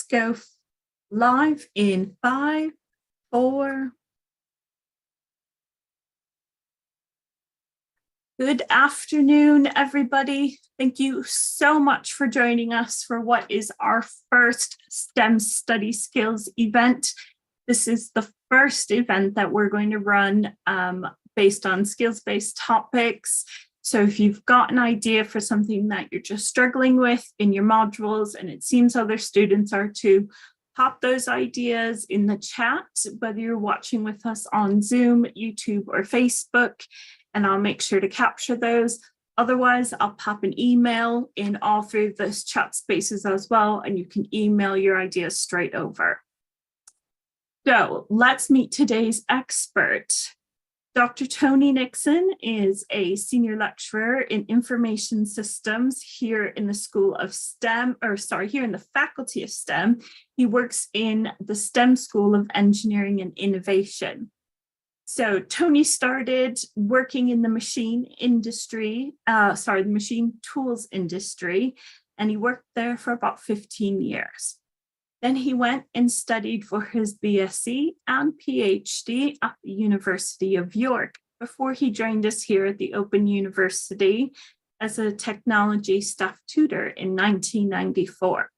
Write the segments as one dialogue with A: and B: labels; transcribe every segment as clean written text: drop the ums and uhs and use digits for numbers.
A: go live in 5, 4. Good afternoon, everybody. Thank you so much for joining us for what is our first STEM study skills event. This is the first event that we're going to run based on skills-based topics. So if you've got an idea for something that you're just struggling with in your modules, and it seems other students are too, pop those ideas in the chat, whether you're watching with us on Zoom, YouTube, or Facebook, and I'll make sure to capture those. Otherwise, I'll pop an email in all three of those chat spaces as well, and you can email your ideas straight over. So let's meet today's expert. Dr. Tony Nixon is a senior lecturer in information systems here in the School of STEM, here in the Faculty of STEM. He works in the STEM School of Engineering and Innovation. So Tony started working in the machine tools industry, and he worked there for about 15 years. Then he went and studied for his BSc and PhD at the University of York before he joined us here at the Open University as a technology staff tutor in 1994.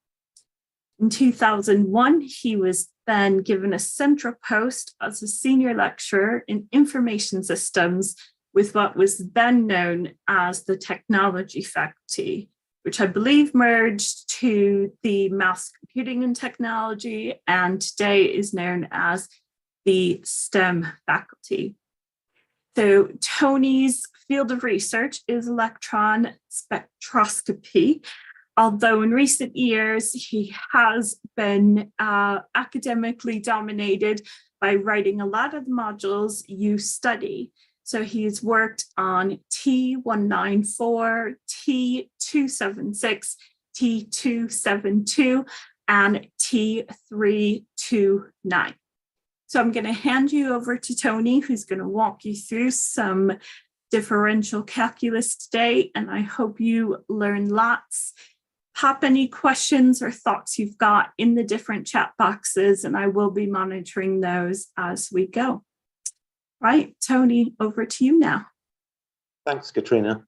A: In 2001, he was then given a central post as a senior lecturer in information systems with what was then known as the technology faculty, which I believe merged to the maths, computing and technology, and today is known as the STEM faculty. So Tony's field of research is electron spectroscopy, although in recent years, he has been academically dominated by writing a lot of the modules you study. So he's worked on T194, T276, T272, and T329. So I'm going to hand you over to Tony, who's going to walk you through some differential calculus today, and I hope you learn lots. Pop any questions or thoughts you've got in the different chat boxes, and I will be monitoring those as we go. Right, Tony, over to you now.
B: Thanks, Katrina.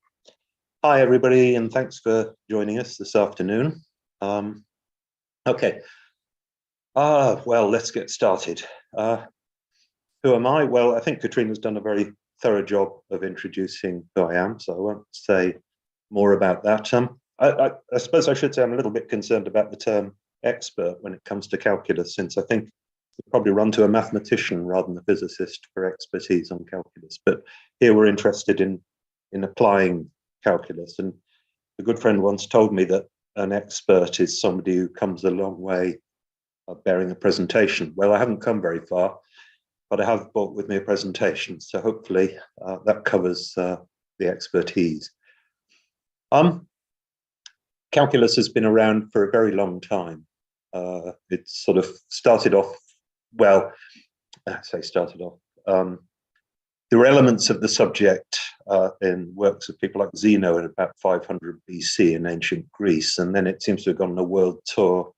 B: Hi, everybody, and thanks for joining us this afternoon. Okay. Well, let's get started. Who am I? Well, I think Katrina's done a very thorough job of introducing who I am, so I won't say more about that. I suppose I should say I'm a little bit concerned about the term expert when it comes to calculus, since I think we'll probably run to a mathematician rather than a physicist for expertise on calculus. But here we're interested in applying calculus. And a good friend once told me that an expert is somebody who comes a long way bearing a presentation. Well, I haven't come very far, but I have brought with me a presentation. So hopefully that covers the expertise. Calculus has been around for a very long time. It sort of started off, well, I say started off. There were elements of the subject in works of people like Zeno in about 500 BC in ancient Greece, and then it seems to have gone on a world tour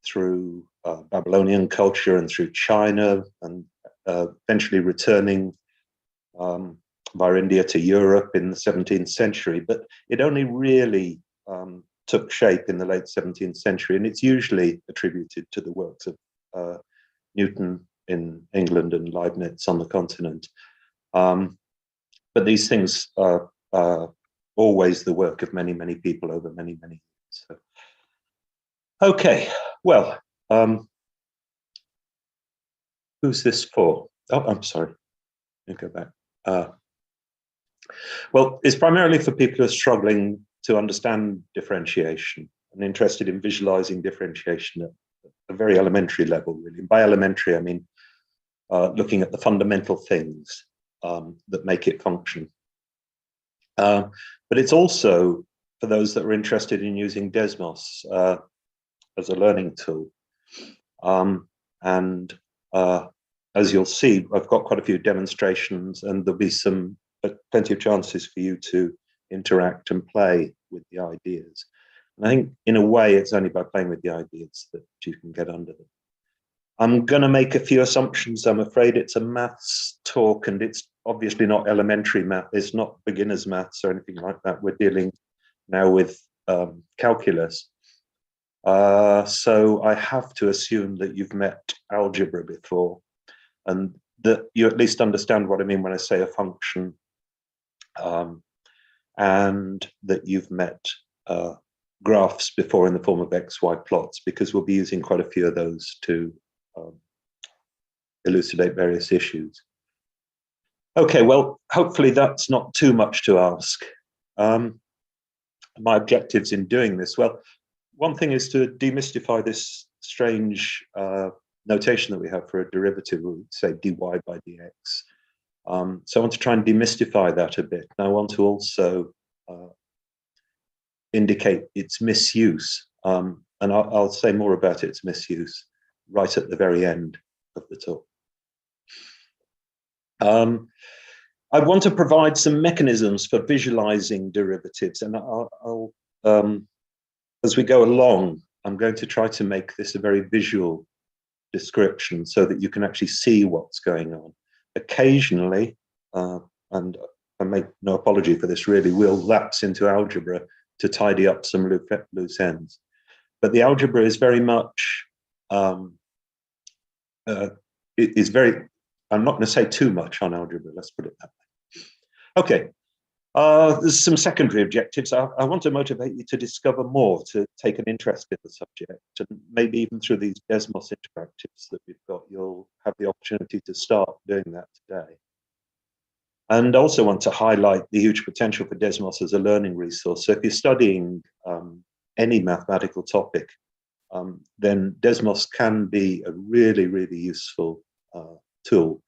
B: through Babylonian culture and through China, and eventually returning via India to Europe in the 17th century. But it only really took shape in the late 17th century, and it's usually attributed to the works of Newton in England and Leibniz on the continent. But these things are always the work of many, many people over many, many years. So, okay, well, who's this for? Oh, I'm sorry. Let me go back. Well, it's primarily for people who are struggling to understand differentiation and interested in visualizing differentiation at a very elementary level, really. And by elementary, I mean looking at the fundamental things that make it function. But it's also for those that are interested in using Desmos as a learning tool. As you'll see, I've got quite a few demonstrations, and there'll be plenty of chances for you to interact and play with the ideas. And I think in a way, it's only by playing with the ideas that you can get under them. I'm going to make a few assumptions. I'm afraid it's a maths talk, and it's obviously not elementary math. It's not beginner's maths or anything like that. We're dealing now with calculus. So I have to assume that you've met algebra before, and that you at least understand what I mean when I say a function, and that you've met graphs before in the form of XY plots, because we'll be using quite a few of those to elucidate various issues. Okay, well, hopefully that's not too much to ask. My objectives in doing this, well, one thing is to demystify this strange notation that we have for a derivative, we would say dy by dx. So I want to try and demystify that a bit. And I want to also indicate its misuse. And I'll say more about its misuse right at the very end of the talk. I want to provide some mechanisms for visualizing derivatives, and I'll as we go along, I'm going to try to make this a very visual description so that you can actually see what's going on. Occasionally, and I make no apology for this really, we'll lapse into algebra to tidy up some loose ends. But the algebra is very much, I'm not going to say too much on algebra, let's put it that way. Okay, there's some secondary objectives. I want to motivate you to discover more, to take an interest in the subject, and maybe even through these Desmos interactives that we've got, you'll have the opportunity to start doing that today. And also want to highlight the huge potential for Desmos as a learning resource. So if you're studying any mathematical topic, then Desmos can be a really, really useful tool.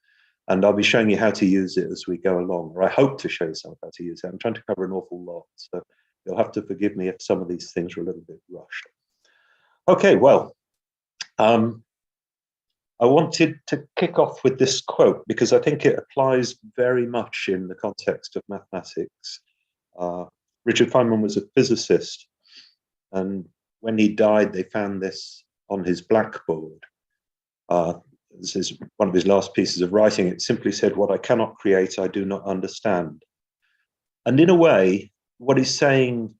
B: And I'll be showing you how to use it as we go along, or I hope to show you how to use it. I'm trying to cover an awful lot, so you'll have to forgive me if some of these things are a little bit rushed. Okay, well, I wanted to kick off with this quote because I think it applies very much in the context of mathematics. Richard Feynman was a physicist, and when he died, they found this on his blackboard. This is one of his last pieces of writing. It simply said, "What I cannot create, I do not understand." And in a way, what he's saying,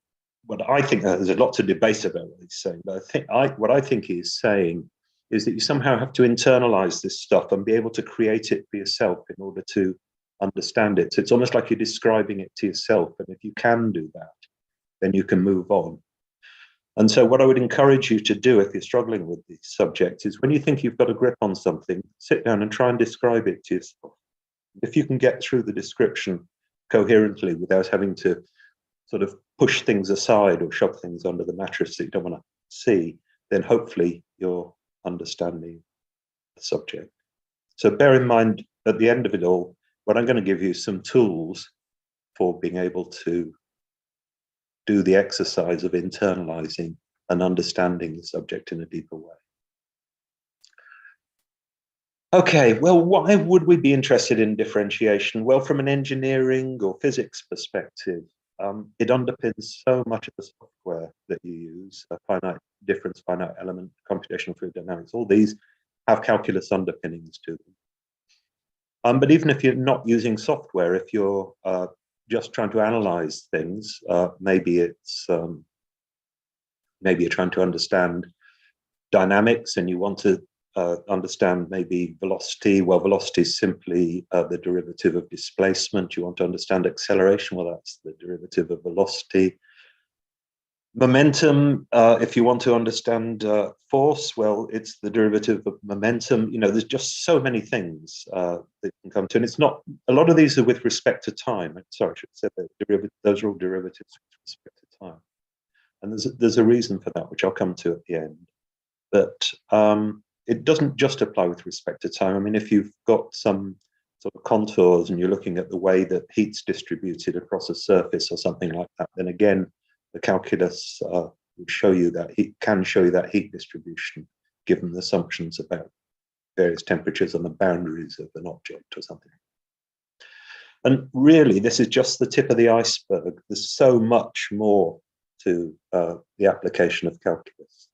B: what I think, there's a lot to debate about what he's saying, but what I think he is saying is that you somehow have to internalize this stuff and be able to create it for yourself in order to understand it. So it's almost like you're describing it to yourself. And if you can do that, then you can move on. And so what I would encourage you to do if you're struggling with these subjects is when you think you've got a grip on something, sit down and try and describe it to yourself. If you can get through the description coherently without having to sort of push things aside or shove things under the mattress that you don't want to see, then hopefully you're understanding the subject. So bear in mind at the end of it all, what I'm going to give you some tools for being able to do the exercise of internalizing and understanding the subject in a deeper way. Okay, well, why would we be interested in differentiation? Well, from an engineering or physics perspective, it underpins so much of the software that you use, finite difference, finite element, computational fluid dynamics, all these have calculus underpinnings to them. But even if you're not using software, if you're just trying to analyze things, maybe you're trying to understand dynamics and you want to understand maybe velocity. Well, velocity is simply the derivative of displacement. You want to understand acceleration. Well, that's the derivative of velocity. Momentum, if you want to understand force, well, it's the derivative of momentum. You know, there's just so many things that can come to, and it's not, a lot of these are with respect to time. Sorry, I should say that those are all derivatives with respect to time. And there's a reason for that, which I'll come to at the end. But it doesn't just apply with respect to time. I mean, if you've got some sort of contours and you're looking at the way that heat's distributed across a surface or something like that, then again, the calculus will show you that can show you that heat distribution given the assumptions about various temperatures on the boundaries of an object or something. And really, this is just the tip of the iceberg. There's so much more to the application of calculus.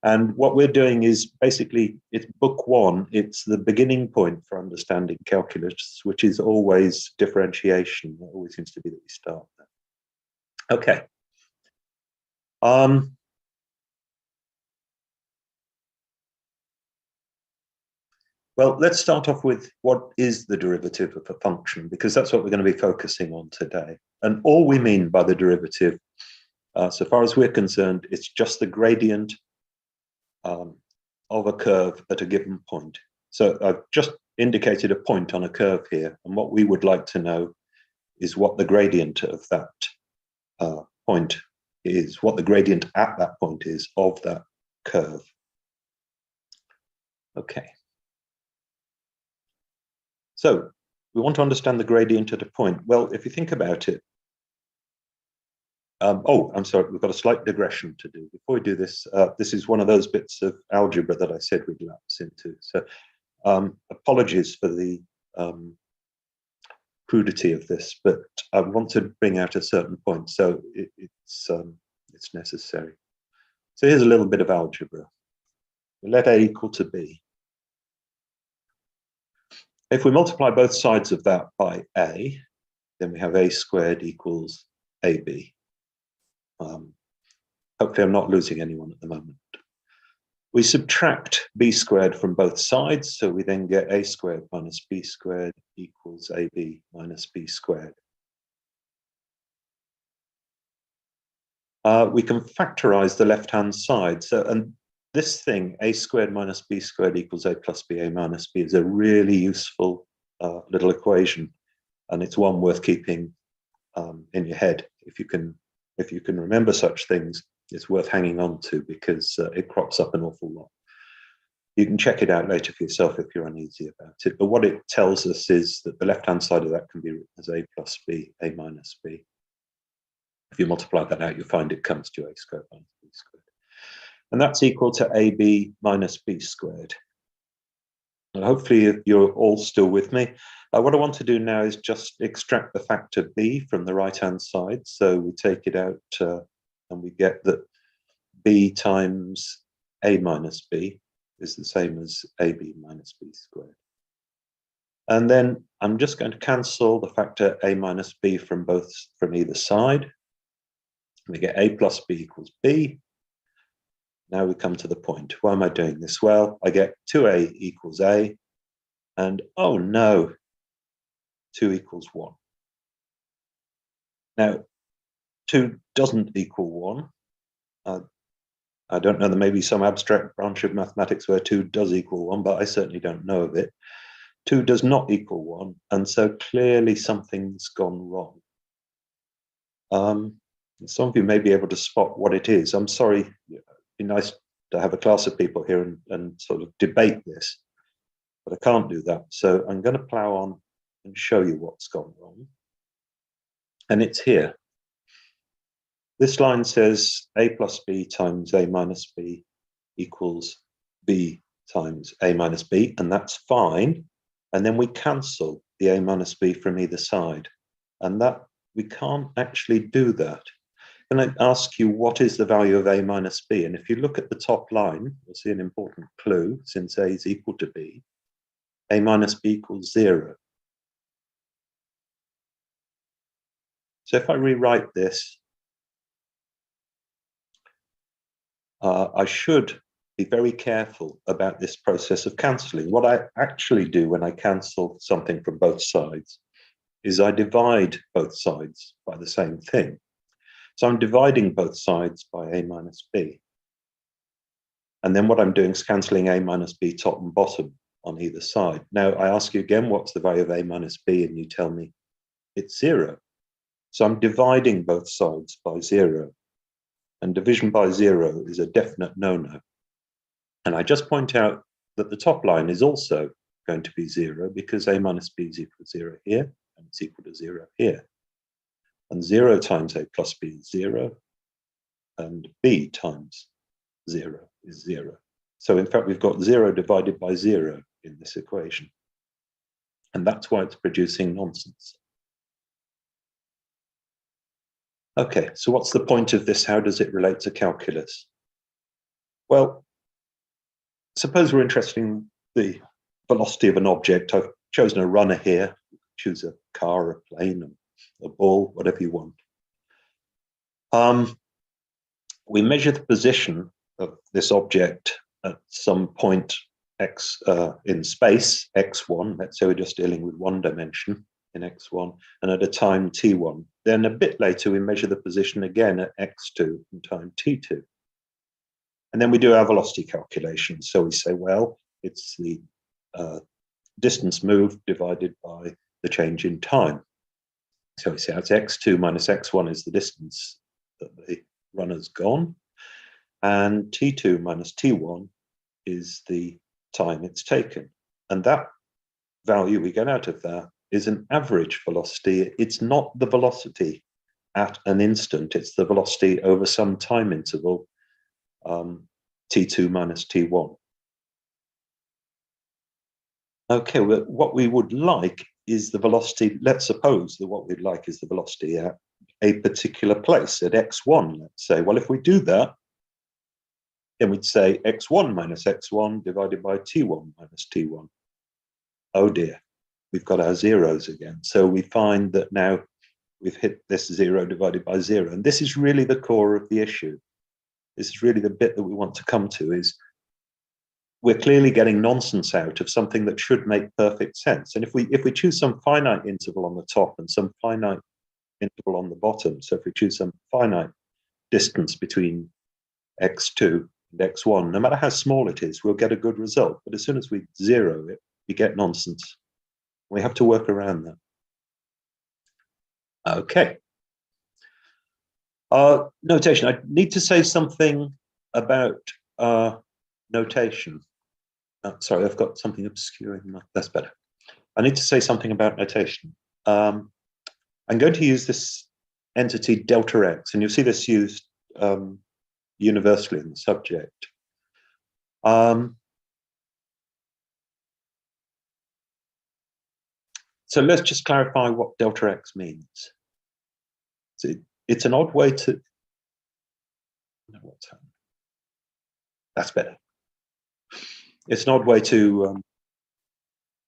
B: And what we're doing is basically, it's book one, it's the beginning point for understanding calculus, which is always differentiation. It always seems to be that we start there. Okay. Well, let's start off with what is the derivative of a function, because that's what we're going to be focusing on today. And all we mean by the derivative, so far as we're concerned, it's just the gradient of a curve at a given point. So I've just indicated a point on a curve here, and what we would like to know is what the gradient of that point is, what the gradient at that point is of that curve. Okay. So we want to understand the gradient at a point. Well, if you think about it, oh, I'm sorry, we've got a slight digression to do. Before we do this, this is one of those bits of algebra that I said we'd lapse into. So apologies for the crudity of this, but I want to bring out a certain point, so it's necessary. So here's a little bit of algebra. We let A equal to B. If we multiply both sides of that by A, then we have A squared equals AB. Hopefully I'm not losing anyone at the moment. We subtract B squared from both sides, so we then get A squared minus B squared equals AB minus B squared. We can factorize the left-hand side. So, and this thing, A squared minus B squared equals A plus B, A minus B, is a really useful little equation. And it's one worth keeping in your head. If you can remember such things, it's worth hanging on to, because it crops up an awful lot. You can check it out later for yourself if you're uneasy about it. But what it tells us is that the left-hand side of that can be written as A plus B, A minus B. If you multiply that out, you'll find it comes to A squared minus B squared. And that's equal to AB minus B squared. And hopefully you're all still with me. What I want to do now is just extract the factor B from the right-hand side. So we take it out and we get that B times A minus B is the same as AB minus B squared. And then I'm just going to cancel the factor A minus B from either side. We get A plus B equals B. Now we come to the point. Why am I doing this? Well, I get 2A equals A, and oh no, 2 equals 1. Now, 2 doesn't equal 1. I don't know, there may be some abstract branch of mathematics where 2 does equal 1, but I certainly don't know of it. 2 does not equal 1, and so clearly something's gone wrong. Some of you may be able to spot what it is. I'm sorry, it'd be nice to have a class of people here and sort of debate this, but I can't do that. So I'm going to plow on and show you what's gone wrong. And it's here. This line says A plus B times A minus B equals B times A minus B, and that's fine. And then we cancel the A minus B from either side. And that we can't actually do that. And I ask you, what is the value of A minus B? And if you look at the top line, you'll see an important clue. Since A is equal to B, A minus B equals 0. So if I rewrite this, I should be very careful about this process of cancelling. What I actually do when I cancel something from both sides is I divide both sides by the same thing. So I'm dividing both sides by A minus B. And then what I'm doing is cancelling A minus B top and bottom on either side. Now I ask you again, what's the value of A minus B? And you tell me it's 0. So I'm dividing both sides by 0. And division by 0 is a definite no-no. And I just point out that the top line is also going to be 0 because A minus B is equal to 0 here, and it's equal to 0 here. And 0 times A plus B is 0, and B times 0 is 0. So in fact, we've got 0 divided by 0 in this equation. And that's why it's producing nonsense. Okay, so what's the point of this? How does it relate to calculus? Well, suppose we're interested in the velocity of an object. I've chosen a runner here. Choose a car, a plane, a ball, whatever you want. We measure the position of this object at some point x in space, x1. Let's say we're just dealing with one dimension in x1, and at a time t1. Then a bit later, we measure the position again at x2 in time t2. And then we do our velocity calculation. So we say, well, it's the distance moved divided by the change in time. So we say that's x2 minus x1 is the distance that the runner's gone, and t2 minus t1 is the time it's taken. And that value we get out of that is an average velocity. It's not the velocity at an instant, it's the velocity over some time interval, t2 minus t1. Okay, well, what we would like is the velocity. Let's suppose that what we'd like is the velocity at a particular place, at x1, let's say. Well, if we do that, then we'd say x1 minus x1 divided by t1 minus t1. Oh dear, we've got our zeros again. So we find that now we've hit this 0 divided by 0. And this is really the core of the issue. This is really the bit that we want to come to, is we're clearly getting nonsense out of something that should make perfect sense. And if we choose some finite interval on the top and some finite interval on the bottom, so if we choose some finite distance between x2 and x1, no matter how small it is, we'll get a good result. But as soon as we zero it, we get nonsense. We have to work around that. Okay. Notation. I need to say something about notation. Sorry, I've got something obscuring that. That's better. I need to say something about notation. I'm going to use this entity delta x, and you'll see this used universally in the subject. So let's just clarify what delta x means. So it's an odd way to. No, what's happening? That's better. It's an odd way to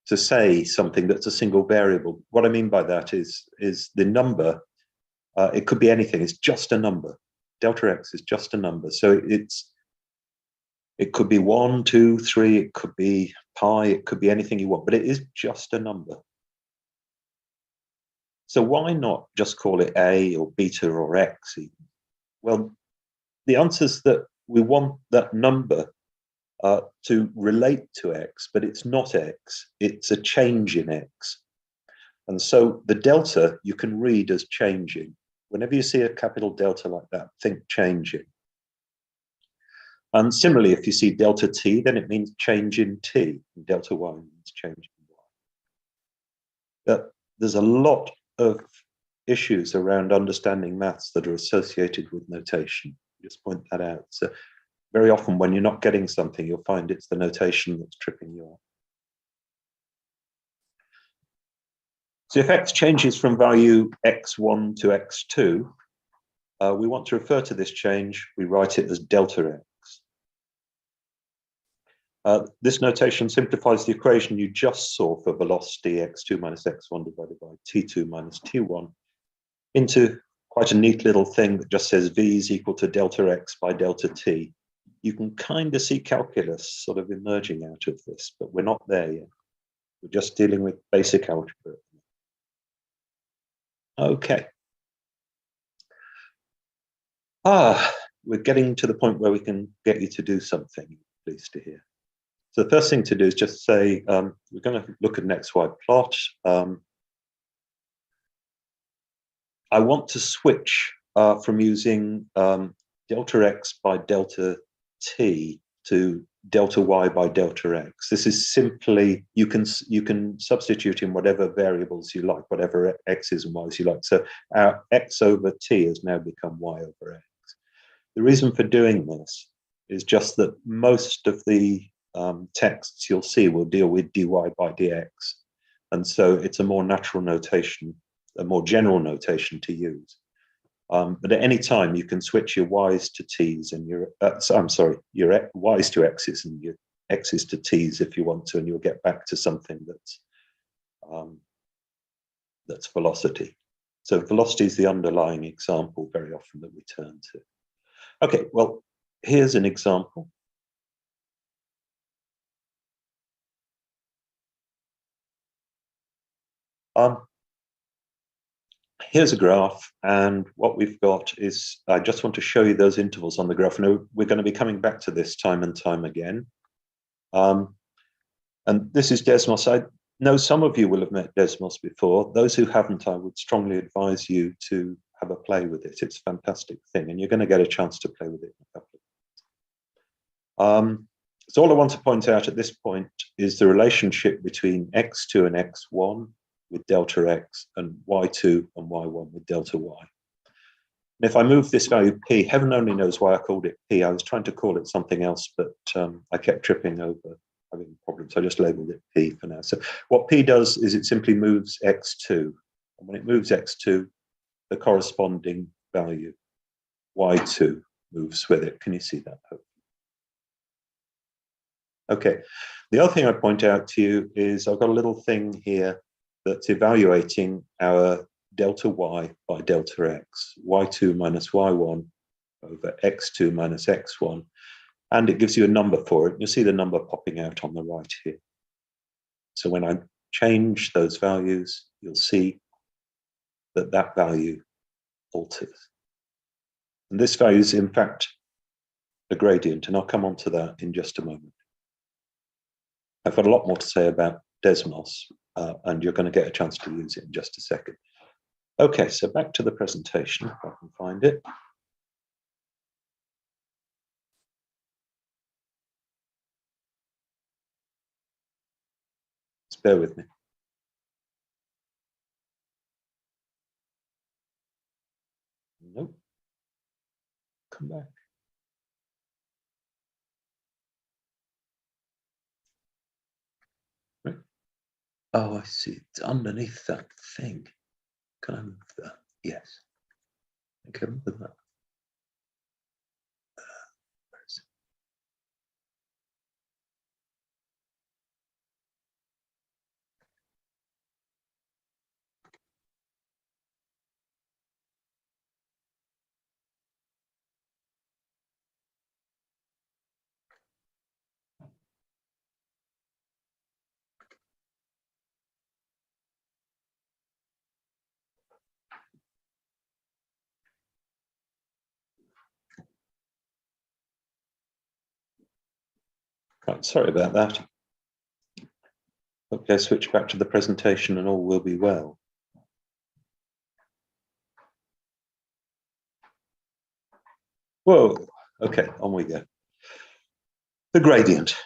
B: say something that's a single variable. What I mean by that is the number. It could be anything. It's just a number. Delta x is just a number. So it could be 1, 2, 3. It could be pi. It could be anything you want. But it is just a number. So why not just call it a or beta or x even? Well, the answer is that we want that number to relate to x, but it's not x, it's a change in x. And so the delta you can read as changing. Whenever you see a capital delta like that, think changing. And similarly, if you see delta t, then it means change in t. And delta y means change in y. There's a lot of issues around understanding maths that are associated with notation. Just point that out. So very often when you're not getting something, you'll find it's the notation that's tripping you up. So if x changes from value x1 to x2, we want to refer to this change. We write it as delta x. This notation simplifies the equation you just saw for velocity x2 minus x1 divided by t2 minus t1 into quite a neat little thing that just says v is equal to delta x by delta t. You can kind of see calculus sort of emerging out of this, but we're not there yet. We're just dealing with basic algebra. Okay. We're getting to the point where we can get you to do something, pleased to hear. So the first thing to do is just say, we're going to look at an XY plot. I want to switch from using delta x by delta t to delta y by delta x. This is simply, you can substitute in whatever variables you like, whatever x's and y's you like. So our x over t has now become y over x. The reason for doing this is just that most of the texts you'll see will deal with dy by dx. And so it's a more natural notation, a more general notation to use. But at any time, you can switch your y's to t's and your your y's to x's and your x's to t's if you want to, and you'll get back to something that's velocity. So velocity is the underlying example very often that we turn to. Okay, well, here's an example. Here's a graph, and what we've got is, I just want to show you those intervals on the graph. And we're going to be coming back to this time and time again. And this is Desmos. I know some of you will have met Desmos before. Those who haven't, I would strongly advise you to have a play with it. It's a fantastic thing, and you're going to get a chance to play with it in a couple of minutes. So all I want to point out at this point is the relationship between x2 and x1 with delta x, and y2 and y1 with delta y. And if I move this value p, heaven only knows why I called it p. I was trying to call it something else, but I kept tripping over, having problems. I just labeled it p for now. So what p does is it simply moves x2. And when it moves x2, the corresponding value y2 moves with it. Can you see that? Okay. The other thing I point out to you is I've got a little thing here that's evaluating our delta y by delta x, y2 minus y1 over x2 minus x1, and it gives you a number for it. You'll see the number popping out on the right here. So when I change those values, you'll see that that value alters. And this value is, in fact, a gradient, and I'll come on to that in just a moment. I've got a lot more to say about Desmos, and you're going to get a chance to use it in just a second. Okay, so back to the presentation, if I can find it. Just bear with me. Nope. Come back. Right. Oh, I see. It's underneath that thing. Can I move that? Yes. I can move that. Where is it? Right, sorry about that. Okay, switch back to the presentation and all will be well. Whoa, okay, on we go. The gradient.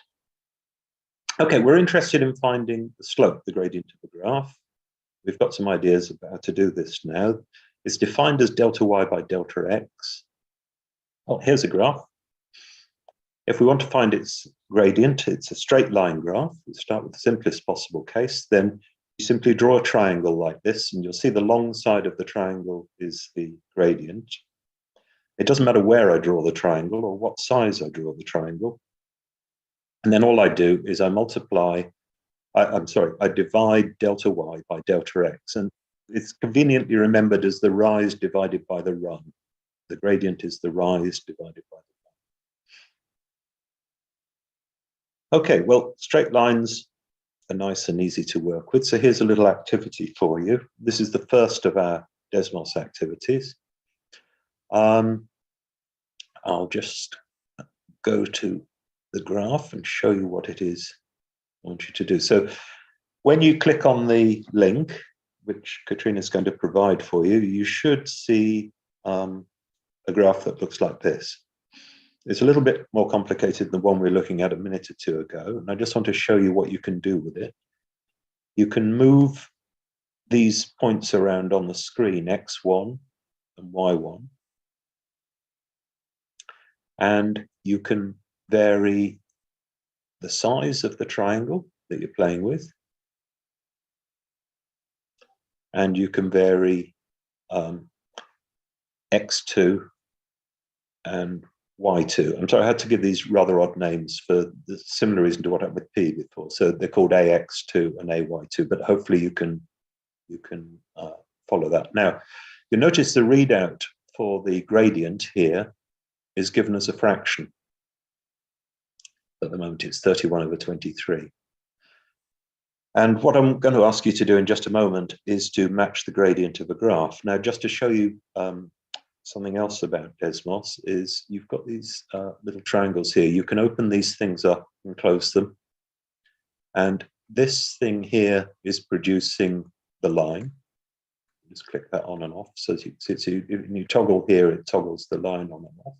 B: Okay, we're interested in finding the slope, the gradient of the graph. We've got some ideas about how to do this now. It's defined as delta y by delta x. Oh, here's a graph. If we want to find its gradient, it's a straight line graph. We start with the simplest possible case. Then you simply draw a triangle like this, and you'll see the long side of the triangle is the gradient. It doesn't matter where I draw the triangle or what size I draw the triangle. And then all I do is I divide delta y by delta x. And it's conveniently remembered as the rise divided by the run. The gradient is the rise divided by the run. Okay, well, straight lines are nice and easy to work with. So here's a little activity for you. This is the first of our Desmos activities. I'll just go to the graph and show you what it is I want you to do. So when you click on the link, which Katrina's going to provide for you, you should see a graph that looks like this. It's a little bit more complicated than the one we were looking at a minute or two ago, and I just want to show you what you can do with it. You can move these points around on the screen, x1 and y1, and you can vary the size of the triangle that you're playing with, and you can vary x2 and y2. I'm sorry, I had to give these rather odd names for the similar reason to what happened with p before. So they're called ax2 and ay2, but hopefully you can follow that. Now, you'll notice the readout for the gradient here is given as a fraction. At the moment, it's 31/23. And what I'm going to ask you to do in just a moment is to match the gradient of a graph. Now, just to show you something else about Desmos is you've got these little triangles here. You can open these things up and close them. And this thing here is producing the line. Just click that on and off. So if you toggle here, it toggles the line on and off.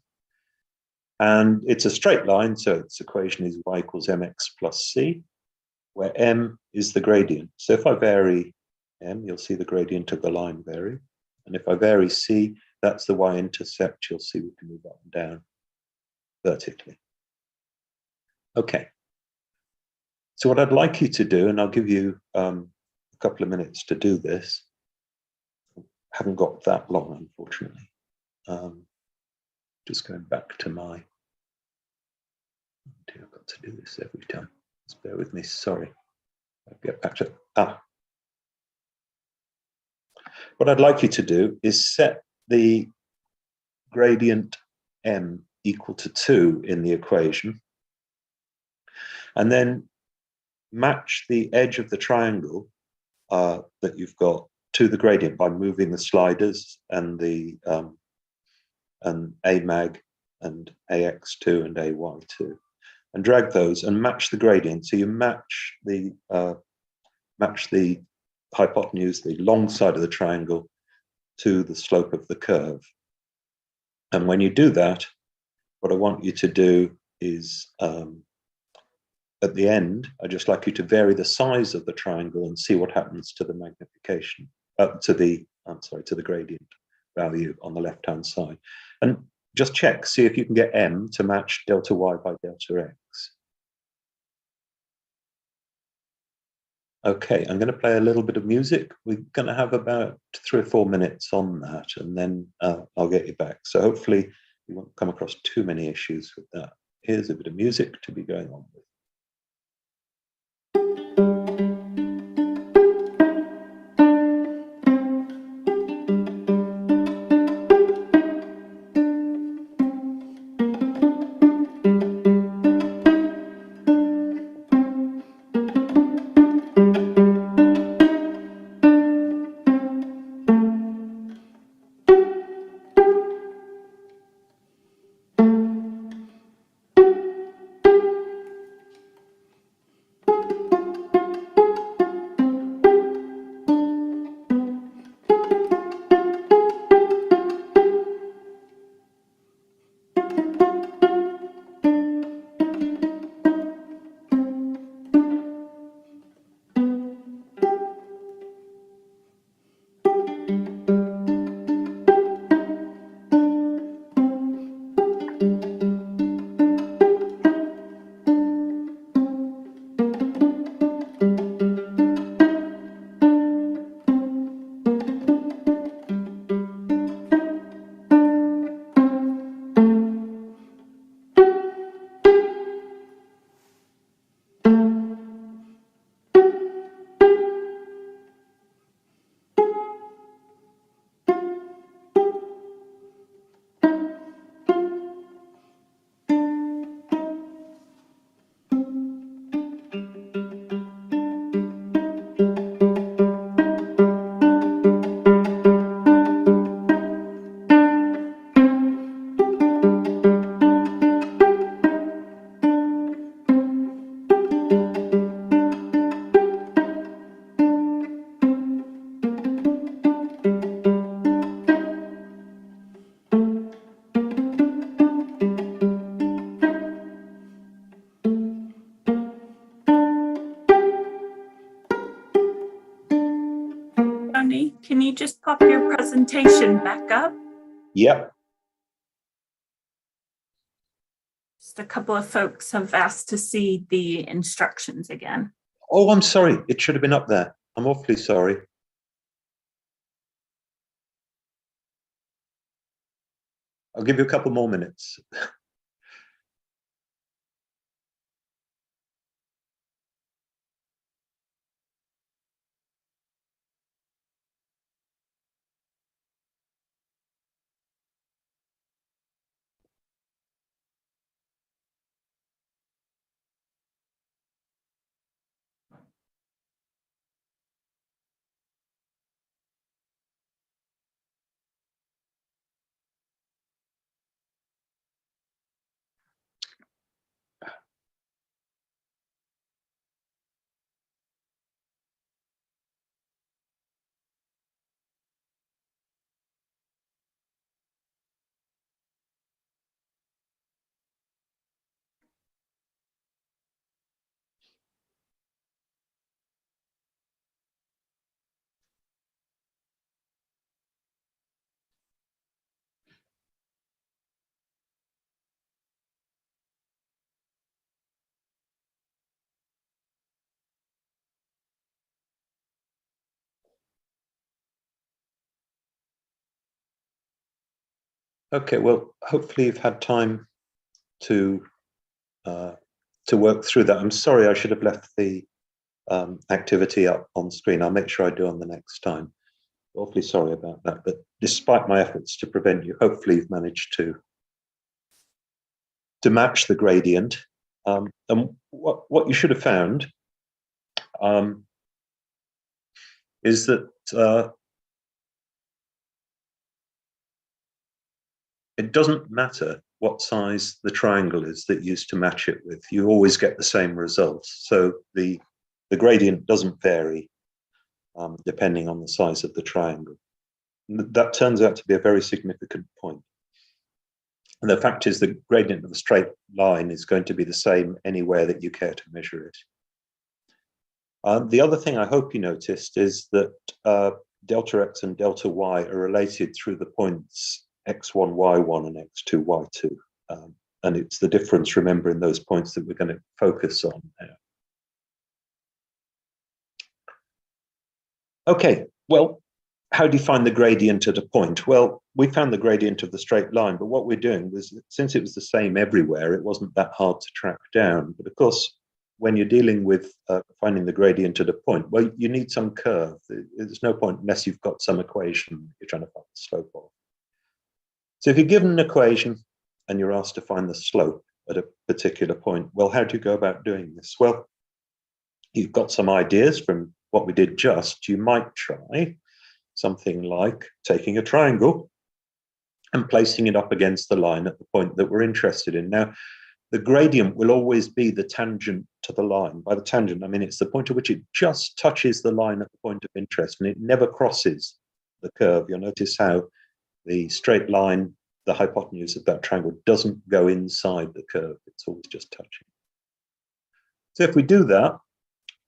B: And it's a straight line, so its equation is y equals mx plus c, where m is the gradient. So if I vary m, you'll see the gradient of the line vary. And if I vary c, that's the y-intercept. You'll see we can move up and down vertically. Okay. So what I'd like you to do, and I'll give you a couple of minutes to do this. I haven't got that long, unfortunately. Just going back to my, I've got to do this every time. Just bear with me, sorry. I'll get back to, What I'd like you to do is set the gradient m equal to 2 in the equation, and then match the edge of the triangle that you've got to the gradient by moving the sliders and the and amag and ax2 and ay2, and drag those and match the gradient. So you match the hypotenuse, the long side of the triangle, to the slope of the curve. And when you do that, what I want you to do is at the end, I'd just like you to vary the size of the triangle and see what happens to the magnification, to the gradient value on the left-hand side. And just check, see if you can get m to match delta y by delta x. Okay, I'm going to play a little bit of music. We're going to have about 3 or 4 minutes on that, and then I'll get you back. So hopefully you won't come across too many issues with that. Here's a bit of music to be going on with.
A: Can you just pop your presentation back up?
B: Yep.
A: Just a couple of folks have asked to see the instructions again.
B: Oh, I'm sorry. It should have been up there. I'm awfully sorry. I'll give you a couple more minutes. Okay, well, hopefully you've had time to work through that. I'm sorry, I should have left the activity up on screen. I'll make sure I do on the next time. Awfully sorry about that, but despite my efforts to prevent you, hopefully you've managed to match the gradient. And what you should have found is that it doesn't matter what size the triangle is that you used to match it with. You always get the same results. So the gradient doesn't vary depending on the size of the triangle. That turns out to be a very significant point. And the fact is the gradient of a straight line is going to be the same anywhere that you care to measure it. The other thing I hope you noticed is that delta x and delta y are related through the points x1, y1 and x2, y2. And it's the difference, remember, in those points that we're going to focus on now. Okay, well, how do you find the gradient at a point? Well, we found the gradient of the straight line, but what we're doing was, since it was the same everywhere, it wasn't that hard to track down. But of course, when you're dealing with finding the gradient at a point, well, you need some curve. There's no point unless you've got some equation you're trying to find the slope of. So if you're given an equation and you're asked to find the slope at a particular point, well, how do you go about doing this? Well, you've got some ideas from what we did just. You might try something like taking a triangle and placing it up against the line at the point that we're interested in. Now, the gradient will always be the tangent to the line. By the tangent, I mean it's the point at which it just touches the line at the point of interest and it never crosses the curve. You'll notice how the straight line, the hypotenuse of that triangle, doesn't go inside the curve. It's always just touching. So if we do that,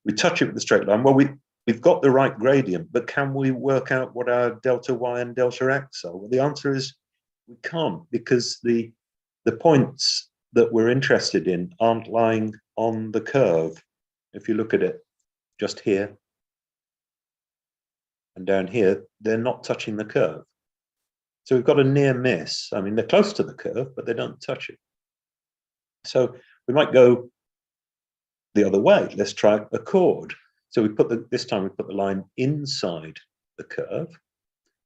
B: we touch it with the straight line. Well, we've got the right gradient, but can we work out what our delta y and delta x are? Well, the answer is we can't, because the points that we're interested in aren't lying on the curve. If you look at it just here and down here, they're not touching the curve. So we've got a near miss. I mean, they're close to the curve, but they don't touch it. So we might go the other way. Let's try a chord. So this time we put the line inside the curve.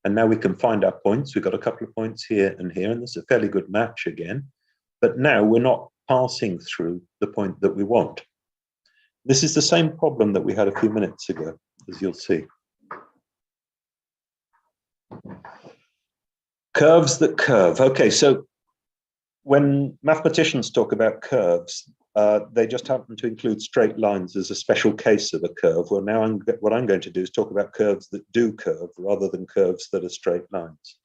B: And now we can find our points. We've got a couple of points here and here, and this is a fairly good match again. But now we're not passing through the point that we want. This is the same problem that we had a few minutes ago, as you'll see. Curves that curve. Okay, so when mathematicians talk about curves, they just happen to include straight lines as a special case of a curve. Well, now what I'm going to do is talk about curves that do curve rather than curves that are straight lines.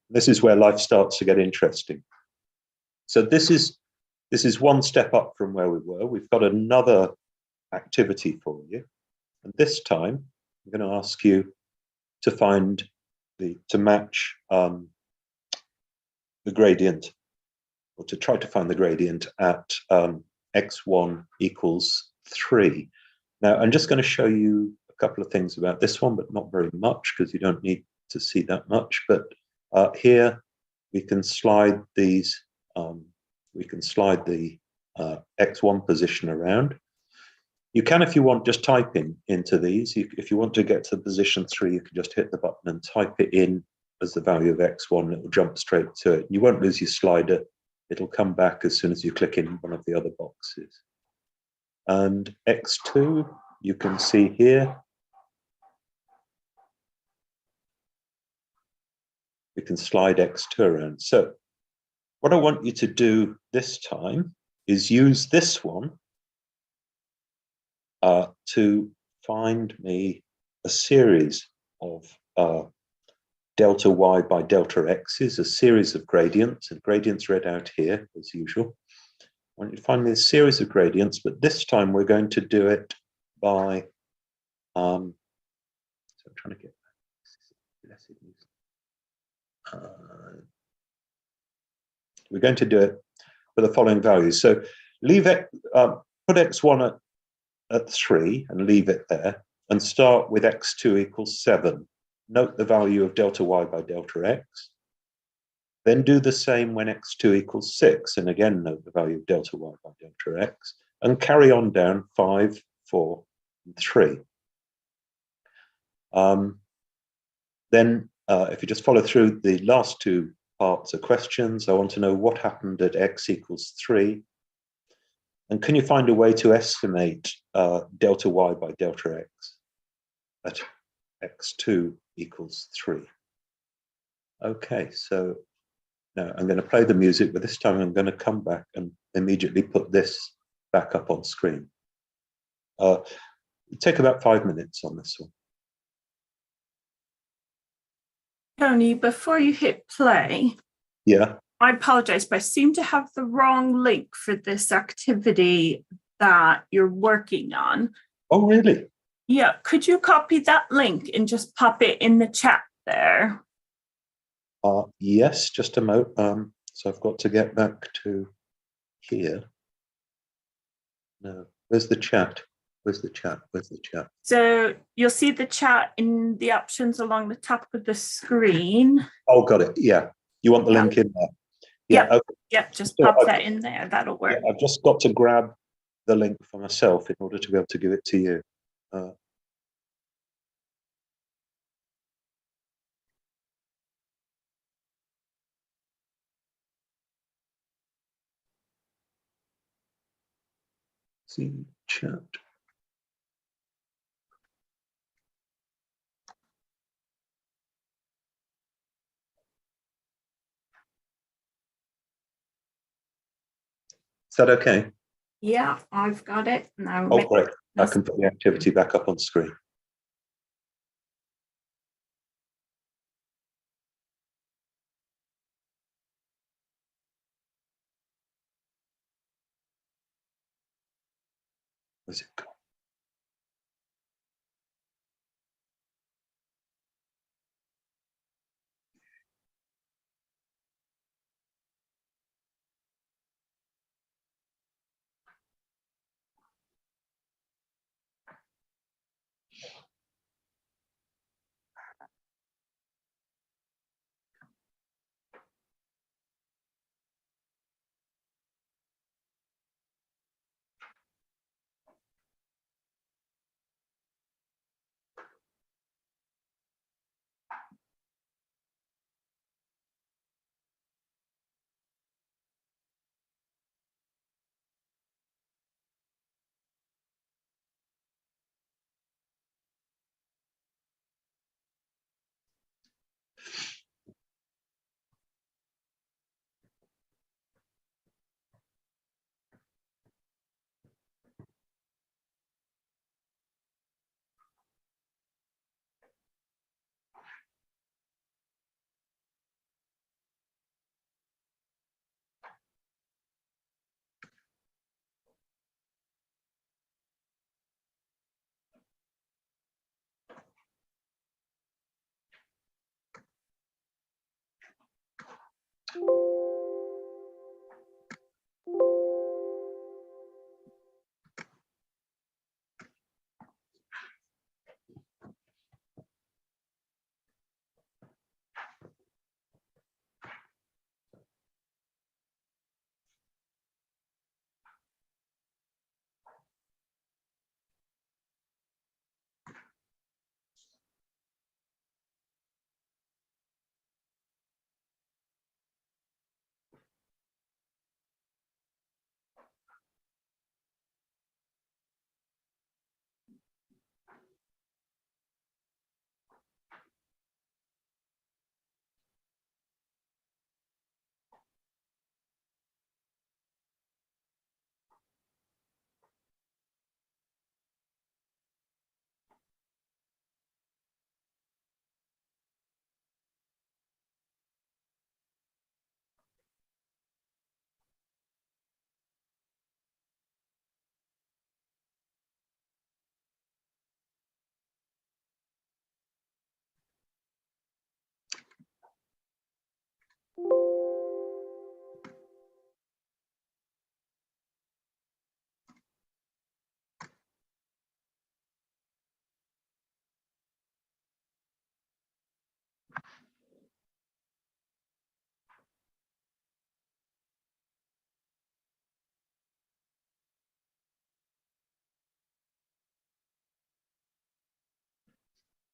B: This is where life starts to get interesting. So this is one step up from where we were. We've got another activity for you. And this time, I'm going to ask you to match the gradient, or to try to find the gradient at x1 equals 3. Now, I'm just going to show you a couple of things about this one, but not very much, because you don't need to see that much. But here we can slide these, we can slide the X1 position around. You can, if you want, just type into these. If you want to get to position 3, you can just hit the button and type it in as the value of X1. It will jump straight to it. You won't lose your slider. It'll come back as soon as you click in one of the other boxes. And X2, you can see here. We can slide X2 around. So what I want you to do this time is use this one to find me a series of delta y by delta x's, a series of gradients, and gradients read out here as usual. I want you to find me a series of gradients, but this time we're going to do it by, so I'm trying to get we're going to do it for the following values. So leave it, put x1 at 3 and leave it there, and start with x2 equals 7. Note the value of delta y by delta x. Then do the same when x2 equals 6, and again note the value of delta y by delta x, and carry on down 5, 4, and 3. Then if you just follow through the last two parts of questions, I want to know what happened at x equals 3. And can you find a way to estimate delta y by delta x at x2 equals 3? Okay, so now I'm going to play the music, but this time I'm going to come back and immediately put this back up on screen. It'll take about 5 minutes on this one.
A: Tony, before you hit play,
B: Yeah.
A: I apologize, but I seem to have the wrong link for this activity that you're working on.
B: Oh, really?
A: Yeah, could you copy that link and just pop it in the chat there?
B: Yes, just a moment. So I've got to get back to here. No, where's the chat? Where's the chat? Where's the chat?
A: So you'll see the chat in the options along the top of the screen.
B: Oh, got it. Yeah. You want the link in there? Yeah.
A: Yep.
B: Okay.
A: Yep. Just
B: So
A: pop that in there. That'll work.
B: Yeah, I've just got to grab the link for myself in order to be able to give it to you. See chat. Is that okay?
A: Yeah, I've got it now.
B: Oh, great. I can put the activity back up on screen. Where's it gone?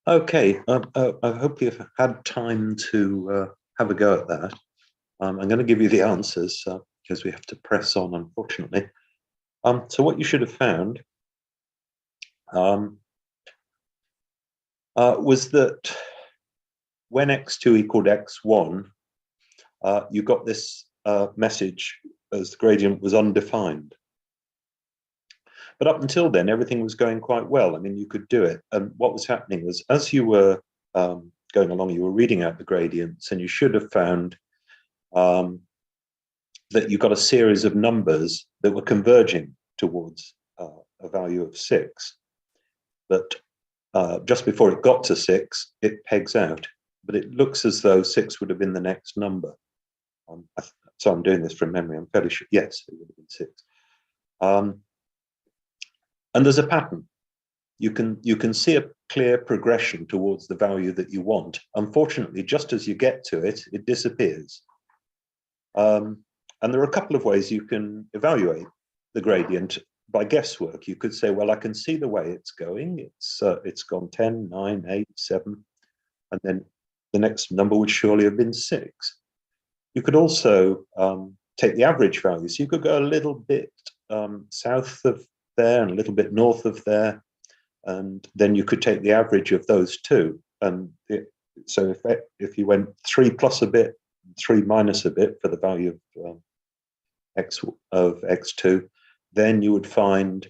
B: Okay, I hope you've had time to have a go at that. I'm going to give you the answers because we have to press on, unfortunately. So what you should have found was that when x2 equaled x1, you got this message as the gradient was undefined. But up until then, everything was going quite well. I mean, you could do it. And what was happening was, as you were going along, you were reading out the gradients, and you should have found that you got a series of numbers that were converging towards a value of 6. But just before it got to 6, it pegs out. But it looks as though 6 would have been the next number. So I'm doing this from memory. I'm fairly sure. Yes, it would have been 6. And there's a pattern. You can see a clear progression towards the value that you want. Unfortunately, just as you get to it, it disappears. And there are a couple of ways you can evaluate the gradient by guesswork. You could say, well, I can see the way it's going. It's gone 10, 9, 8, 7, and then the next number would surely have been 6. You could also take the average value. So you could go a little bit south of there and a little bit north of there, and then you could take the average of those two. And so if you went 3 plus a bit, 3 minus a bit for the value of x2, then you would find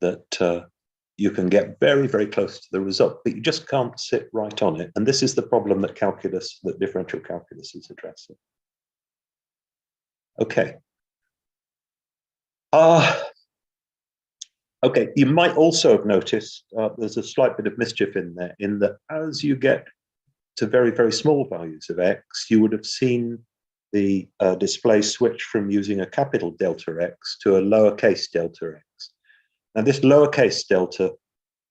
B: that you can get very, very close to the result, but you just can't sit right on it. And this is the problem that differential calculus is addressing. Okay. Okay, you might also have noticed there's a slight bit of mischief in there, in that as you get to very, very small values of x, you would have seen the display switch from using a capital delta x to a lowercase delta x. Now, this lowercase delta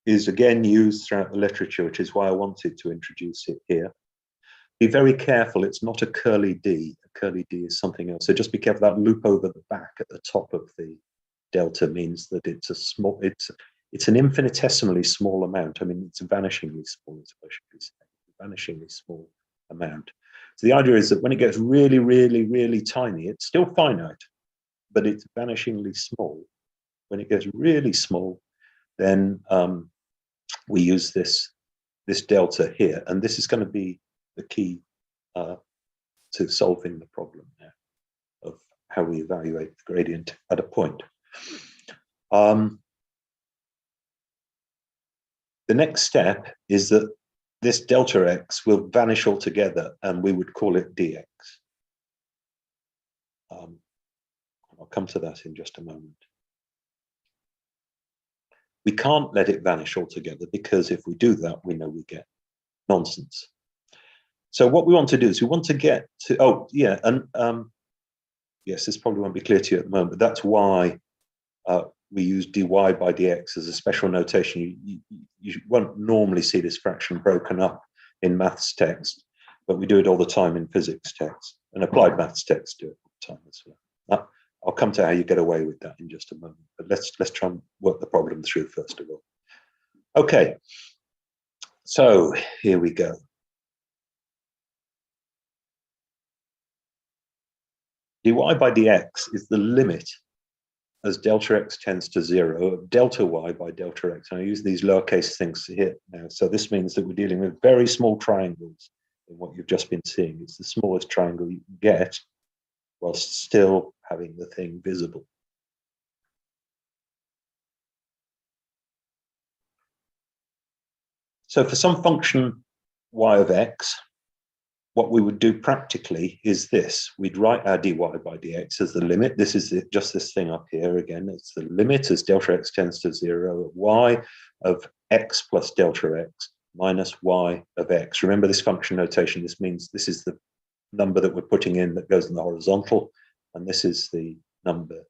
B: is again used throughout the literature, which is why I wanted to introduce it here. Be very careful, it's not a curly D. A curly D is something else. So just be careful, that loop over the back at the top of the delta means that it's an infinitesimally small amount. I mean, it's a vanishingly small, as I should be saying, vanishingly small amount. So the idea is that when it gets really, really, really tiny, it's still finite, but it's vanishingly small. When it gets really small, then we use this delta here, and this is going to be the key to solving the problem now of how we evaluate the gradient at a point. The next step is that this delta x will vanish altogether, and we would call it dx. I'll come to that in just a moment. We can't let it vanish altogether, because if we do that, we know we get nonsense. So what we want to do is we want to get to, yes, this probably won't be clear to you at the moment, but that's why we use dy by dx as a special notation. You won't normally see this fraction broken up in maths text, but we do it all the time in physics text, and applied maths text do it all the time as well. I'll come to how you get away with that in just a moment, but let's try and work the problem through first of all. Okay, so here we go. dy by dx is the limit as delta x tends to 0 of delta y by delta x. And I use these lowercase things here now. So this means that we're dealing with very small triangles in what you've just been seeing. It's the smallest triangle you can get whilst still having the thing visible. So for some function y of x, what we would do practically is this. We'd write our dy by dx as the limit. This is just this thing up here again. It's the limit as delta x tends to 0 of y of x plus delta x minus y of x. Remember this function notation. This means this is the number that we're putting in that goes in the horizontal, and this is the number,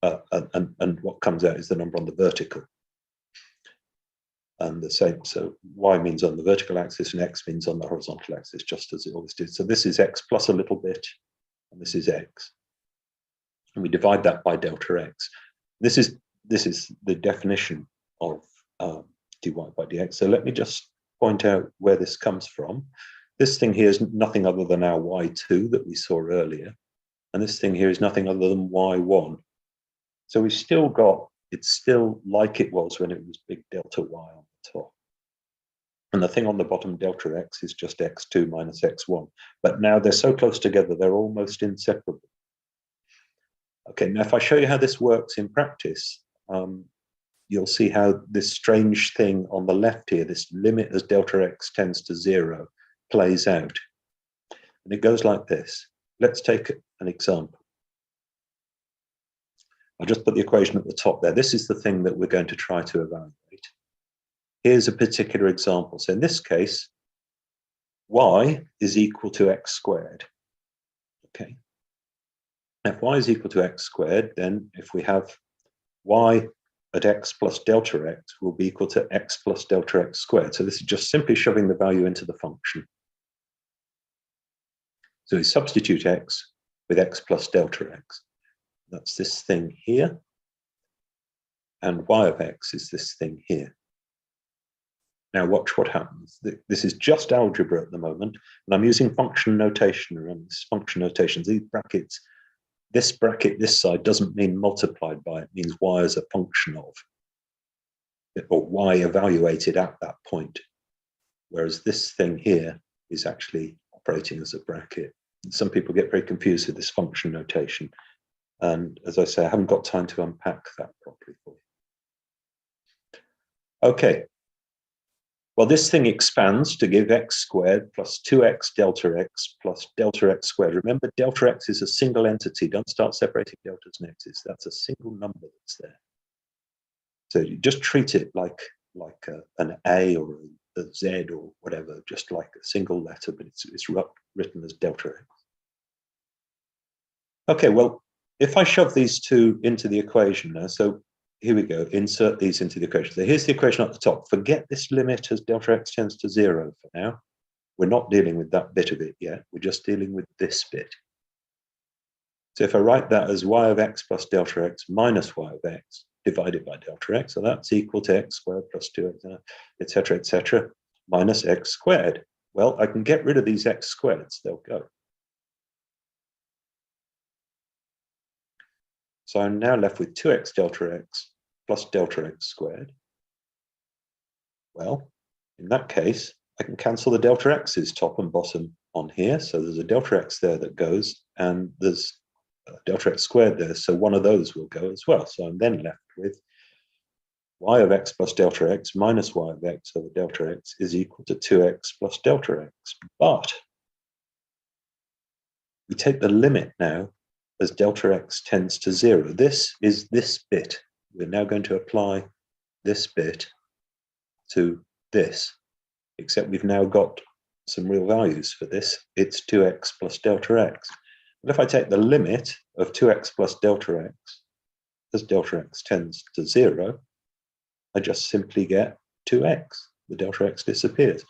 B: and what comes out is the number on the vertical. And the same, so y means on the vertical axis and x means on the horizontal axis, just as it always did. So this is x plus a little bit, and this is x. And we divide that by delta x. This is the definition of dy by dx. So let me just point out where this comes from. This thing here is nothing other than our y2 that we saw earlier. And this thing here is nothing other than y1. So we've still got, it's still like it was when it was big delta y on the top. And the thing on the bottom, delta x, is just x2 minus x1. But now they're so close together, they're almost inseparable. Okay, now if I show you how this works in practice, you'll see how this strange thing on the left here, this limit as delta x tends to 0, plays out. And it goes like this. Let's take an example. I'll just put the equation at the top there. This is the thing that we're going to try to evaluate. Here's a particular example. So in this case, y is equal to x squared. Okay. If y is equal to x squared, then if we have y at x plus delta x will be equal to x plus delta x squared. So this is just simply shoving the value into the function. So we substitute x with x plus delta x. That's this thing here. And y of x is this thing here. Now watch what happens. This is just algebra at the moment, and I'm using function notation around this function notations. These brackets, this bracket, this side doesn't mean multiplied by, it means y as a function of, or y evaluated at that point. Whereas this thing here is actually operating as a bracket. Some people get very confused with this function notation. And as I say, I haven't got time to unpack that properly for you. Okay. Well, this thing expands to give x squared plus 2x delta x plus delta x squared. Remember, delta x is a single entity. Don't start separating deltas and x's. That's a single number that's there. So you just treat it like an A or a Z or whatever, just like a single letter, but it's written as delta x. Okay, well, if I shove these two into the equation now, so here we go, insert these into the equation. So here's the equation at the top. Forget this limit as delta x tends to 0 for now. We're not dealing with that bit of it yet. We're just dealing with this bit. So if I write that as y of x plus delta x minus y of x divided by delta x, so that's equal to x squared plus 2x, etc., minus x squared. Well, I can get rid of these x squareds. They'll go. So I'm now left with 2x delta x plus delta x squared. Well, in that case, I can cancel the delta x's top and bottom on here. So there's a delta x there that goes, and there's a delta x squared there. So one of those will go as well. So I'm then left with y of x plus delta x minus y of x over delta x is equal to 2x plus delta x. But we take the limit now as delta x tends to 0. This is this bit. We're now going to apply this bit to this, except we've now got some real values for this. It's 2x plus delta x. But if I take the limit of 2x plus delta x as delta x tends to 0, I just simply get 2x. The delta x disappears.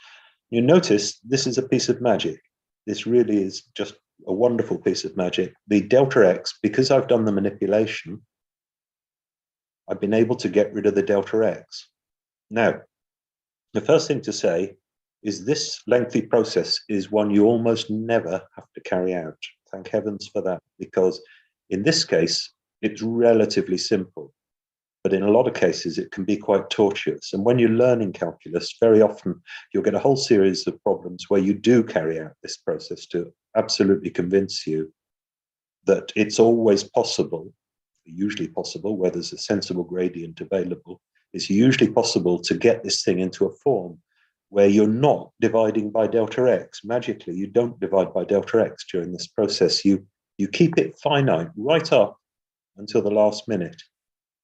B: You notice this is a piece of magic. This really is just a wonderful piece of magic. The delta x, because I've done the manipulation, I've been able to get rid of the delta x. Now, the first thing to say is this lengthy process is one you almost never have to carry out. Thank heavens for that, because in this case, it's relatively simple. But in a lot of cases, it can be quite tortuous. And when you're learning calculus, very often you'll get a whole series of problems where you do carry out this process to absolutely convince you that it's always possible, usually possible, where there's a sensible gradient available, it's usually possible to get this thing into a form where you're not dividing by delta x. Magically, you don't divide by delta x during this process. You keep it finite right up until the last minute.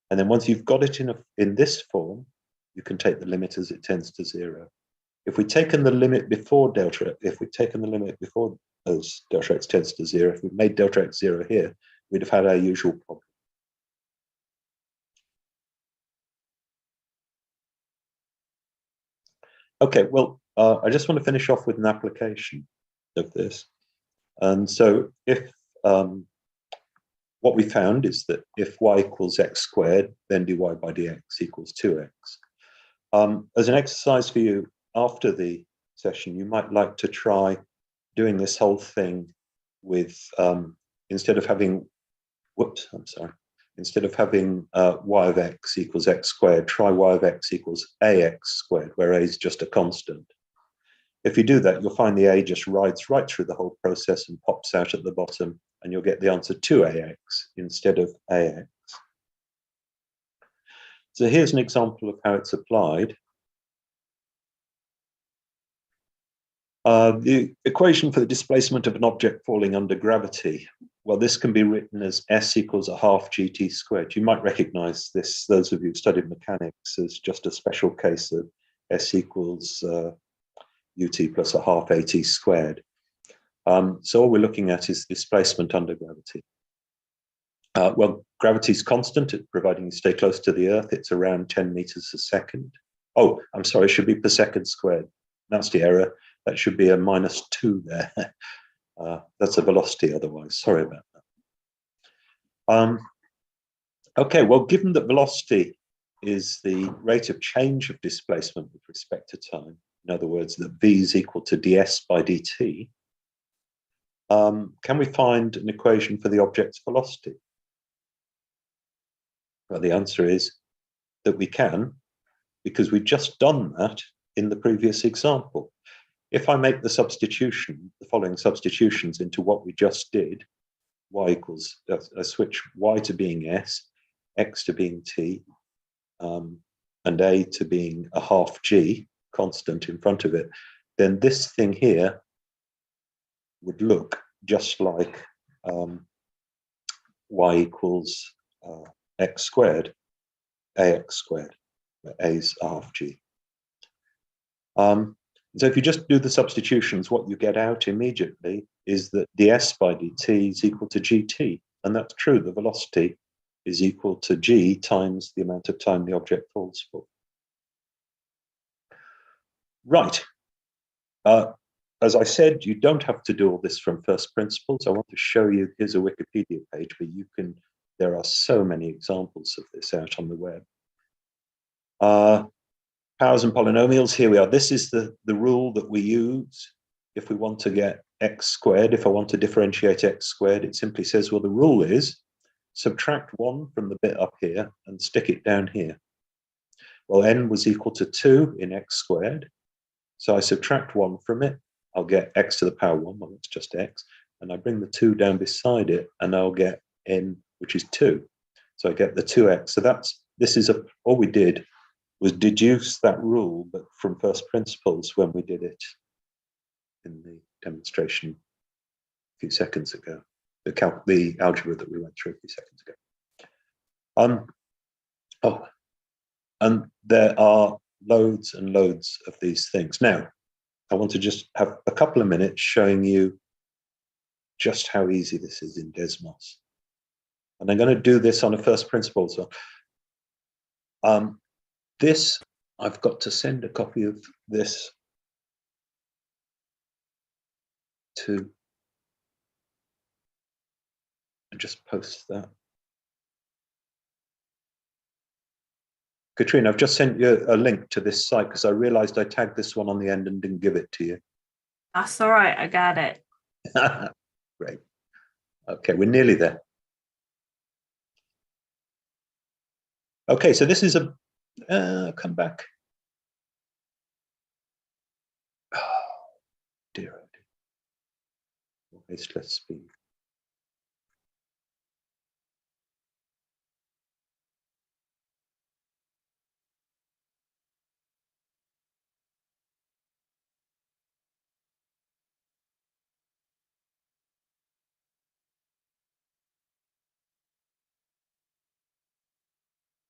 B: And then once you've got it in this form, you can take the limit as it tends to 0. If we'd taken the limit before delta, if we'd taken the limit before as delta x tends to 0, if we made delta x 0 here, we'd have had our usual problem. Okay, well, I just want to finish off with an application of this. And so if what we found is that if y equals x squared, then dy by dx equals 2x. As an exercise for you after the session, you might like to try doing this whole thing with, instead of having y of x equals x squared, try y of x equals ax squared, where a is just a constant. If you do that, you'll find the a just rides right through the whole process and pops out at the bottom, and you'll get the answer 2ax instead of ax. So here's an example of how it's applied. The equation for the displacement of an object falling under gravity. Well, this can be written as s equals a half gt squared. You might recognize this, those of you who've studied mechanics, as just a special case of s equals ut plus a half at squared. So all we're looking at is displacement under gravity. Well, gravity is constant, providing you stay close to the Earth. It's around 10 meters a second. Oh, I'm sorry, it should be per second squared. That's the error. That should be a -2 there. That's a velocity otherwise. Sorry about that. Okay, well, given that velocity is the rate of change of displacement with respect to time, in other words, that v is equal to ds by dt, can we find an equation for the object's velocity? Well, the answer is that we can, because we've just done that in the previous example. If I make the substitution, the following substitutions into what we just did, y equals, I switch y to being s, x to being t, and a to being a half g, constant in front of it, then this thing here would look just like y equals x squared, ax squared, where a is a half g. So if you just do the substitutions, what you get out immediately is that ds by dt is equal to gt. And that's true, the velocity is equal to g times the amount of time the object falls for. Right. As I said, you don't have to do all this from first principles. I want to show you, here's a Wikipedia page, but you can, there are so many examples of this out on the web. Powers and polynomials, here we are. This is the rule that we use if we want to get x squared. If I want to differentiate x squared, it simply says, well, the rule is subtract 1 from the bit up here and stick it down here. Well, n was equal to 2 in x squared. So I subtract 1 from it. I'll get x to the power 1. Well, it's just x. And I bring the 2 down beside it, and I'll get n, which is 2. So I get the 2x. So all we did was deduce that rule, but from first principles when we did it in the demonstration a few seconds ago, the algebra that we went through a few seconds ago. And there are loads and loads of these things. Now, I want to just have a couple of minutes showing you just how easy this is in Desmos. And I'm going to do this on a first principle. So, this, I've got to send a copy of this to, just post that. Katrina, I've just sent you a link to this site because I realized I tagged this one on the end and didn't give it to you.
A: That's all right, I got it.
B: Great. Okay, we're nearly there. Okay, so this is a, come back. Oh, dear, oh dear. Wasteless speed.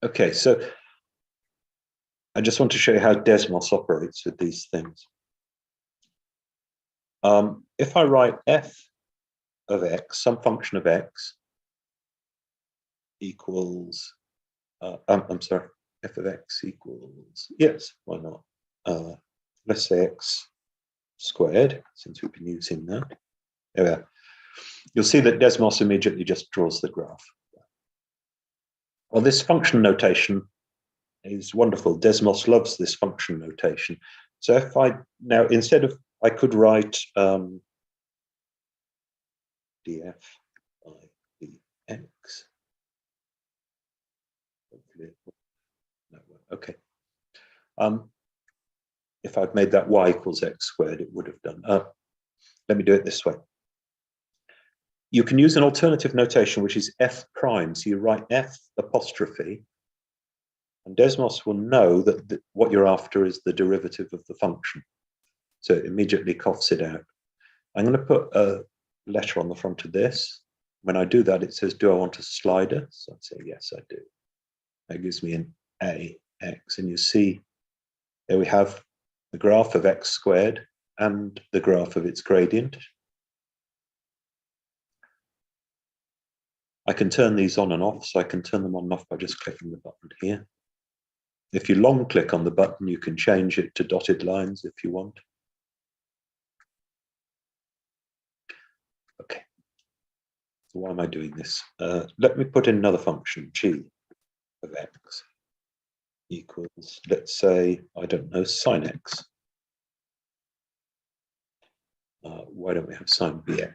B: Okay, so I just want to show you how Desmos operates with these things. If I write f of x, some function of x, equals, I'm sorry, f of x equals, yes, why not? Let's say x squared, since we've been using that. There we are. You'll see that Desmos immediately just draws the graph. Well, this function notation is wonderful. Desmos loves this function notation. So if I now, instead of, I could write df by dx. Okay. If I'd made that y equals x squared, it would have done. Let me do it this way. You can use an alternative notation, which is f prime. So you write f apostrophe, and Desmos will know that what you're after is the derivative of the function. So it immediately coughs it out. I'm going to put a letter on the front of this. When I do that, it says, do I want a slider? So I'd say, yes, I do. That gives me an ax, and you see there we have the graph of x squared and the graph of its gradient. I can turn these on and off, so I can turn them on and off by just clicking the button here. If you long click on the button, you can change it to dotted lines if you want. Okay, so why am I doing this? Let me put in another function, g of x equals, let's say, I don't know, sine x. Why don't we have sine bx?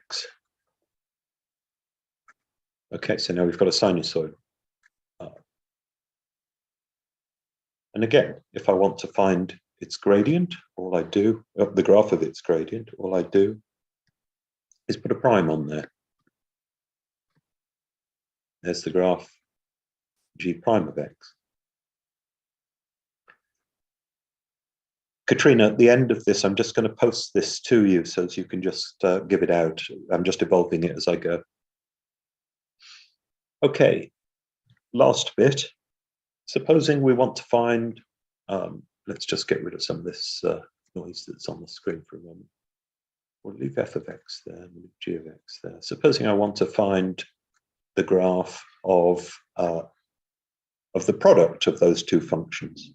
B: Okay, so now we've got a sinusoid. And again, if I want to find its gradient, all I do, the graph of its gradient, all I do is put a prime on there. There's the graph g prime of x. Katrina, at the end of this, I'm just going to post this to you so that you can just give it out. I'm just evolving it as I go. Okay, last bit. Supposing we want to find, let's just get rid of some of this noise that's on the screen for a moment. We'll leave f of x there, we'll leave g of x there. Supposing I want to find the graph of the product of those two functions.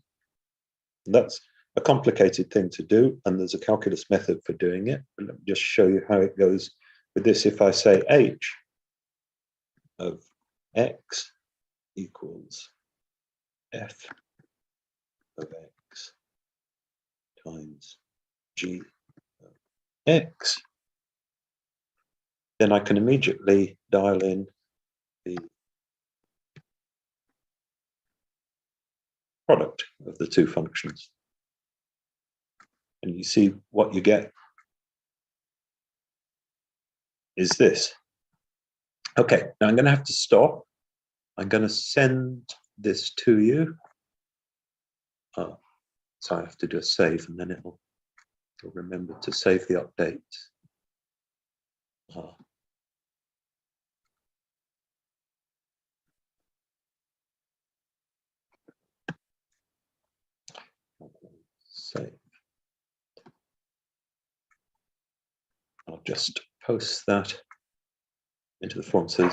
B: And that's a complicated thing to do, and there's a calculus method for doing it. But let me just show you how it goes with this. If I say h of x equals f of x times g of x, then I can immediately dial in the product of the two functions. And you see what you get is this. Okay, now I'm going to have to stop. I'm going to send this to you. So I have to do a save, and then it'll remember to save the update. Save. I'll just post that into the form, so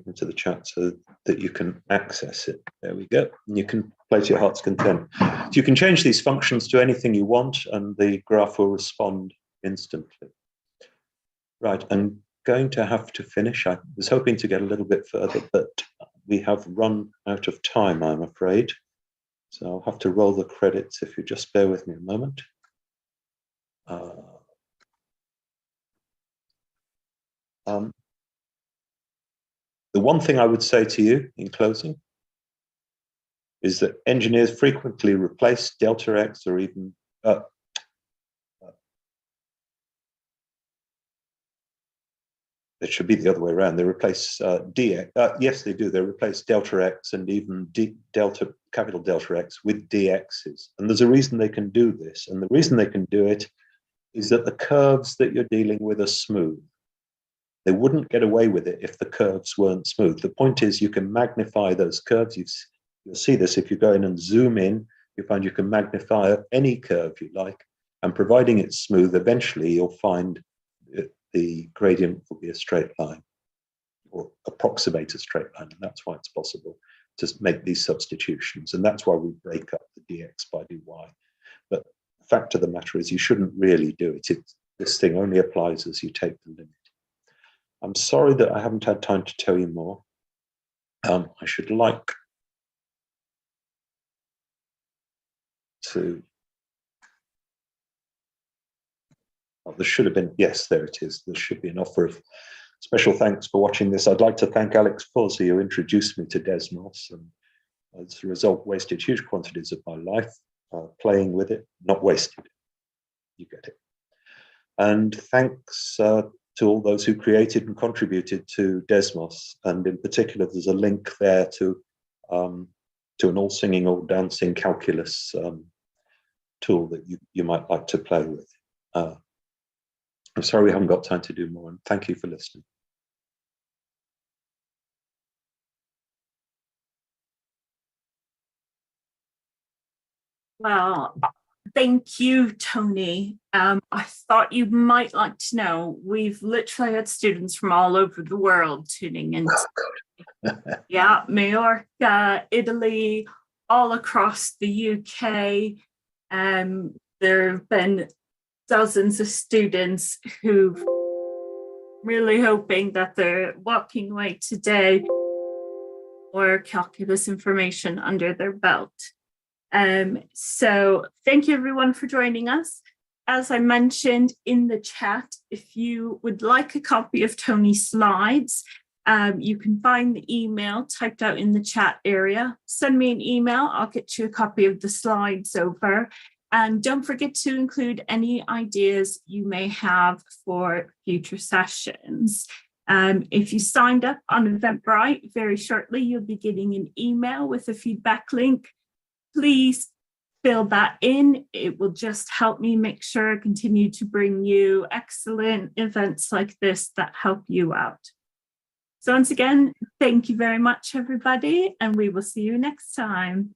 B: into the chat, so that you can access it. There we go. And you can play to your heart's content. So you can change these functions to anything you want, and the graph will respond instantly. Right, I'm going to have to finish. I was hoping to get a little bit further, but we have run out of time, I'm afraid. So I'll have to roll the credits if you just bear with me a moment. The one thing I would say to you in closing is that engineers frequently replace delta x, or even it should be the other way around. They replace dx. Yes, they do. They replace delta x and even capital delta x with dx's. And there's a reason they can do this. And the reason they can do it is that the curves that you're dealing with are smooth. They wouldn't get away with it if the curves weren't smooth. The point is, you can magnify those curves. You'll see this if you go in and zoom in You find you can magnify any curve you like, and providing it's smooth, eventually you'll find the gradient will be a straight line or approximate a straight line. And that's why it's possible to make these substitutions. And that's why we break up the dx by dy. But the fact of the matter is you shouldn't really do it. This thing only applies as you take the limit. I'm sorry that I haven't had time to tell you more. I should like to... Oh, there should have been, yes, there it is. There should be an offer of special thanks for watching this. I'd like to thank Alex Fozzi, who introduced me to Desmos, and as a result, wasted huge quantities of my life playing with it. Not wasted, you get it. And thanks to all those who created and contributed to Desmos. And in particular, there's a link there to an all singing, all dancing calculus tool that you might like to play with. I'm sorry we haven't got time to do more, and thank you for listening.
A: Well, thank you, Tony. I thought you might like to know, we've literally had students from all over the world tuning in. Yeah, Majorca, Italy, all across the UK. There have been dozens of students who've really hoping that they're walking away today or calculus information under their belt. So thank you everyone for joining us. As I mentioned in the chat, if you would like a copy of Tony's slides, you can find the email typed out in the chat area. Send me an email, I'll get you a copy of the slides over. And don't forget to include any ideas you may have for future sessions. If you signed up on Eventbrite, very shortly you'll be getting an email with a feedback link. Please fill that in. It will just help me make sure I continue to bring you excellent events like this that help you out. So once again, thank you very much, everybody, and we will see you next time.